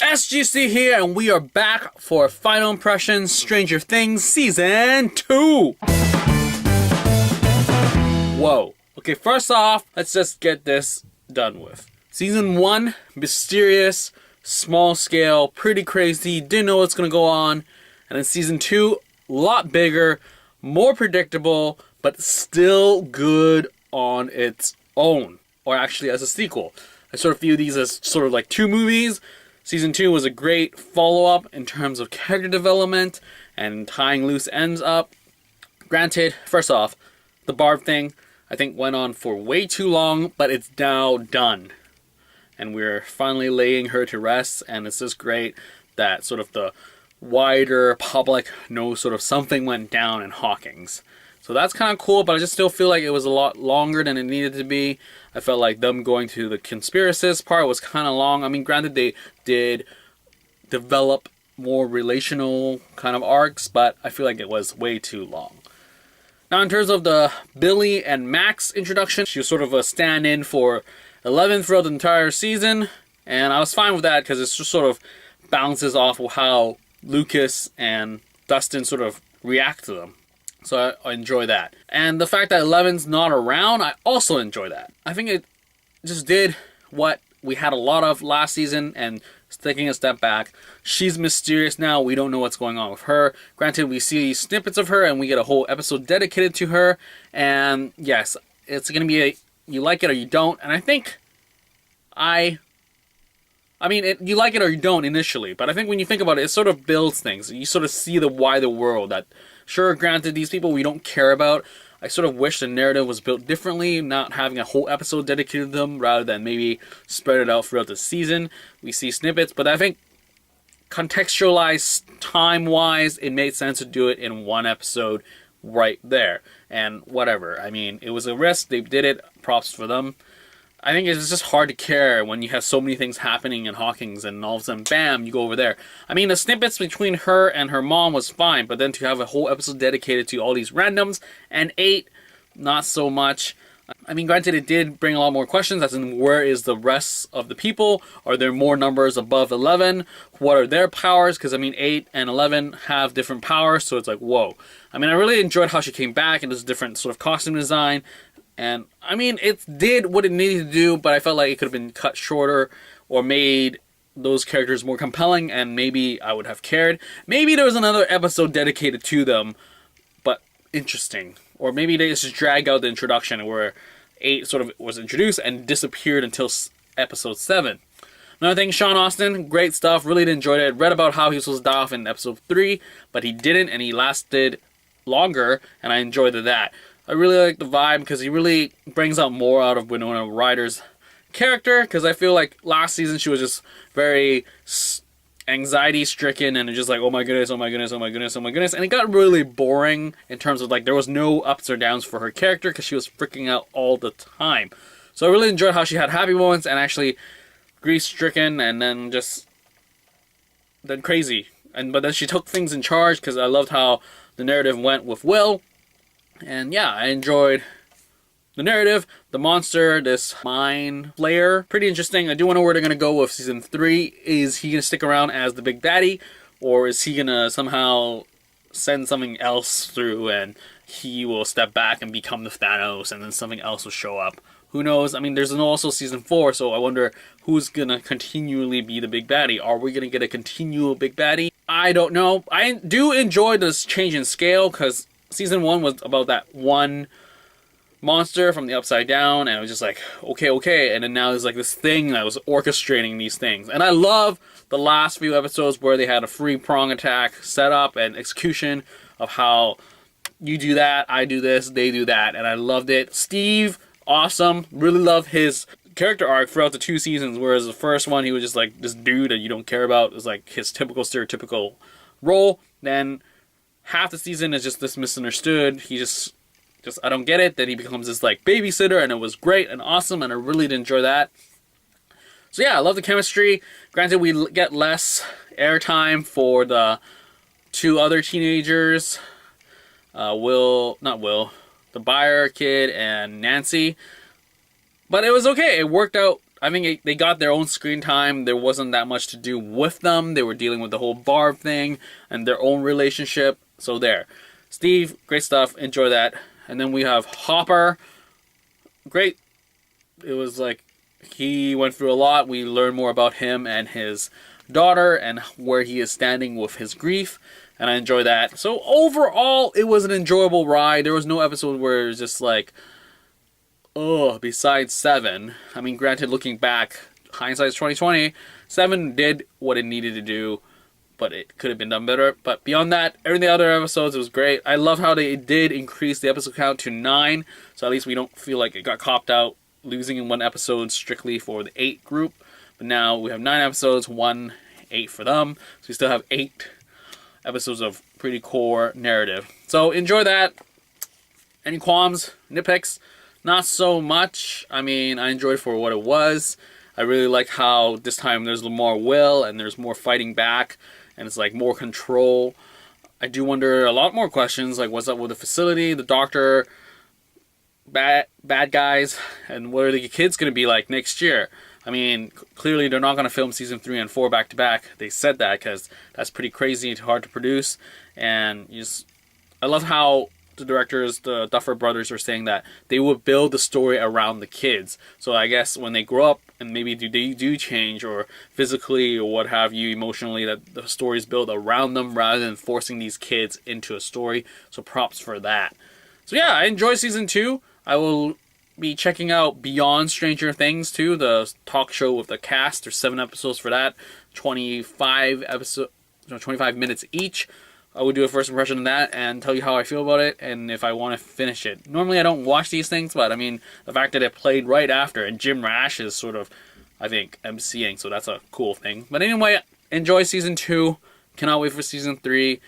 SGC here, and we are back for Final Impressions Stranger Things Season 2! Whoa. Okay, first off, let's just get this done with. Season 1, mysterious, small scale, pretty crazy, didn't know what's gonna go on. And then Season 2, a lot bigger, more predictable, but still good on its own. Or actually as a sequel. I sort of view these as sort of like two movies. Season 2 was a great follow-up in terms of character development and tying loose ends up. Granted, first off, the Barb thing, I think went on for way too long, but it's now done. And we're finally laying her to rest, and it's just great that sort of the wider public knows sort of something went down in Hawkins. So that's kind of cool, but I just still feel like it was a lot longer than it needed to be. I felt like them going to the conspiracist part was kind of long. I mean, granted, they did develop more relational kind of arcs, but I feel like it was way too long. Now, in terms of the Billy and Max introduction, she was sort of a stand-in for 11 throughout the entire season, and I was fine with that because it just sort of bounces off of how Lucas and Dustin sort of react to them. So I enjoy that. And the fact that 11's not around, I also enjoy that. I think it just did what we had a lot of last season, and taking a step back. She's mysterious now. We don't know what's going on with her. Granted, we see snippets of her, and we get a whole episode dedicated to her. And yes, it's going to be a you like it or you don't. And I think you like it or you don't initially, but I think when you think about it, it sort of builds things. You sort of see the wider world that, sure, granted, these people we don't care about. I sort of wish the narrative was built differently, not having a whole episode dedicated to them, rather than maybe spread it out throughout the season. We see snippets, but I think contextualized, time-wise, it made sense to do it in one episode right there. And whatever. I mean, it was a risk. They did it. Props for them. I think it's just hard to care when you have so many things happening in Hawkins and all of a sudden, bam, you go over there. I mean, the snippets between her and her mom was fine, but then to have a whole episode dedicated to all these randoms, and 8, not so much. I mean, granted, it did bring a lot more questions, as in, where is the rest of the people? Are there more numbers above 11? What are their powers? Because, I mean, 8 and 11 have different powers, so it's like, whoa. I mean, I really enjoyed how she came back, and this different sort of costume design. And, I mean, it did what it needed to do, but I felt like it could have been cut shorter or made those characters more compelling, and maybe I would have cared. Maybe there was another episode dedicated to them, but interesting. Or maybe they just drag out the introduction where 8 sort of was introduced and disappeared until episode 7. Another thing, Sean Astin, great stuff, really enjoyed it. Read about how he was supposed to die off in episode 3, but he didn't, and he lasted longer, and I enjoyed that. I really like the vibe because he really brings out more out of Winona Ryder's character, because I feel like last season she was just very anxiety-stricken and just like, oh my goodness, oh my goodness, oh my goodness, oh my goodness, and it got really boring in terms of like there was no ups or downs for her character because she was freaking out all the time. So I really enjoyed how she had happy moments and actually grief-stricken and then crazy. But then she took things in charge because I loved how the narrative went with Will. And yeah, I enjoyed the narrative, the monster, this mind flayer. Pretty interesting. I do wonder where they're going to go with Season 3. Is he going to stick around as the big baddie? Or is he going to somehow send something else through and he will step back and become the Thanos and then something else will show up? Who knows? I mean, there's also Season 4, so I wonder who's going to continually be the big baddie. Are we going to get a continual big baddie? I don't know. I do enjoy this change in scale because Season 1 was about that one monster from the Upside Down, and it was just like, okay, and then now there's like this thing that was orchestrating these things. And I love the last few episodes where they had a free prong attack set up and execution of how you do that, I do this, they do that, and I loved it. Steve, awesome. Really love his character arc throughout the 2 seasons, whereas the first one he was just like this dude that you don't care about. It was like his typical stereotypical role. Then half the season is just this misunderstood. He just I don't get it. Then he becomes this like babysitter, and it was great and awesome, and I really did enjoy that. So yeah, I love the chemistry. Granted, we get less airtime for the 2 other teenagers, the Buyer kid and Nancy. But it was okay. It worked out I think they got their own screen time. There wasn't that much to do with them. They were dealing with the whole Barb thing and their own relationship. So there. Steve, great stuff. Enjoy that. And then we have Hopper. Great. It was like he went through a lot. We learned more about him and his daughter and where he is standing with his grief. And I enjoy that. So overall, it was an enjoyable ride. There was no episode where it was just like, oh, besides 7. I mean, granted, looking back, hindsight's 2020. 7 did what it needed to do, but it could have been done better. But beyond that, every other episodes, it was great. I love how they did increase the episode count to 9, so at least we don't feel like it got copped out losing in one episode strictly for the 8 group. But now we have 9 episodes, 1, 8 for them. So we still have 8 episodes of pretty core narrative. So enjoy that. Any qualms, nitpicks? Not so much. I mean, I enjoyed it for what it was. I really like how this time there's more will and there's more fighting back and it's like more control. I do wonder a lot more questions, like what's up with the facility, the doctor, bad guys, and what are the kids going to be like next year? I mean, clearly they're not going to film season 3 and 4 back to back. They said that because that's pretty crazy, hard to produce. And I love how the directors, the Duffer Brothers, are saying that they will build the story around the kids. So I guess when they grow up and maybe they do change or physically or what have you, emotionally, that the story is built around them rather than forcing these kids into a story. So props for that. So yeah, I enjoyed season 2. I will be checking out Beyond Stranger Things too, the talk show with the cast. There's 7 episodes for that, 25 minutes each. I would do a first impression of that and tell you how I feel about it and if I want to finish it. Normally I don't watch these things, but I mean, the fact that it played right after and Jim Rash is sort of, I think, MCing, so that's a cool thing. But anyway, enjoy season 2. Cannot wait for season 3.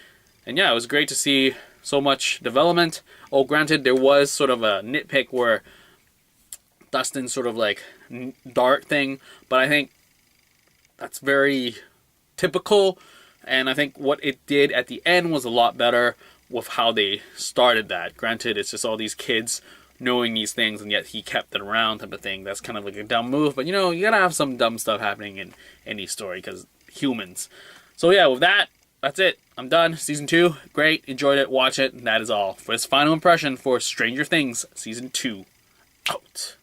And yeah, it was great to see so much development. Oh, granted, there was sort of a nitpick where Dustin's sort of like dark thing, but I think that's very typical. And I think what it did at the end was a lot better with how they started that. Granted, it's just all these kids knowing these things, and yet he kept it around type of thing. That's kind of like a dumb move, but you know, you gotta have some dumb stuff happening in any story, because humans. So yeah, with that, that's it. I'm done. Season 2, great. Enjoyed it. Watch it. And that is all for this final impression for Stranger Things Season 2. Out.